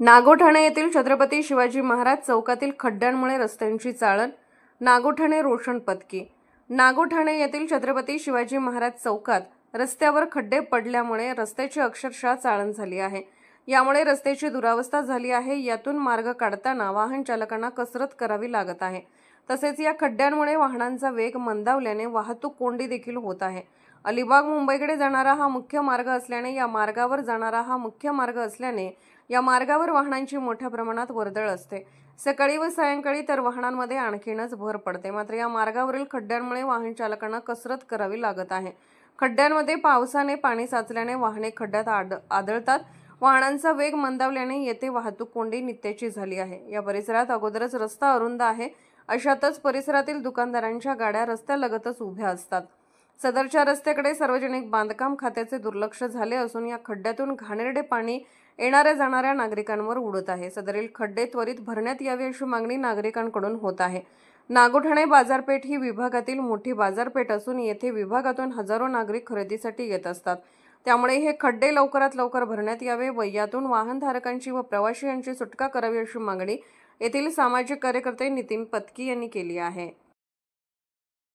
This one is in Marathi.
नागोठाणे येथील छत्रपती शिवाजी महाराज चौकातील खड्ड्यांमुळे रस्त्यांची चाळण, नागोठाणे रोशन पत्की। नागोठाणे येथील छत्रपती शिवाजी महाराज चौकात रस्त्यावर खड्डे पडल्यामुळे रस्त्याची अक्षरशः चाळण झाली आहे। यामुळे रस्त्याची दुरावस्था झाली आहे। यातून मार्ग काढताना वाहन चालकांना कसरत करावी लागत आहे। तसेच या खड्ड्यांमुळे वाहनांचा वेग मंदावल्याने वाहतूक कोंडी देखील होत आहे। अलिबाग मुंबईकडे जाणारा हा मुख्य मार्ग असल्याने या मार्गावर वाहनांची मोठ्या प्रमाणात वर्दळ असते। सकाळी व सायंकाळी तर वाहनांमध्ये आणखीनच भर पडते। मात्र या मार्गावरील खड्ड्यांमुळे वाहन चालकांना कसरत करावी लागत आहे। खड्ड्यांमध्ये पावसाने पाणी साचल्याने वाहने खड्ड्यात आदळतात। वाहनांचा वेग मंदावल्याने येथे वाहतूक कोंडी नित्याची झाली आहे। या परिसरात अगोदरच रस्ता अरुंद आहे। अशातच परिसरातील दुकानदारांच्या गाड्या रस्त्यालगतच उभ्या असतात। सदरच्या रस्त्याकडे सार्वजनिक बांधकाम खात्याचे दुर्लक्ष झाले असून या खड्ड्यातून घाणेरडे पाणी येणाऱ्या जाणाऱ्या नागरिकांवर उडत आहे। सदरील खड्डे त्वरित भरण्यात यावे अशी मागणी नागरिकांकडून होत आहे। नागोठाणे बाजारपेठ ही विभागातील मोठी बाजारपेठ असून येथे विभागातून हजारो नागरिक खरेदीसाठी येत असतात। त्यामुळे हे खड्डे लवकरात लवकर भरण्यात यावे व यातून वाहनधारकांची व प्रवाशी यांची सुटका करावी अशी मागणी येथील सामाजिक कार्यकर्ते नितीन पत्की यांनी केली आहे।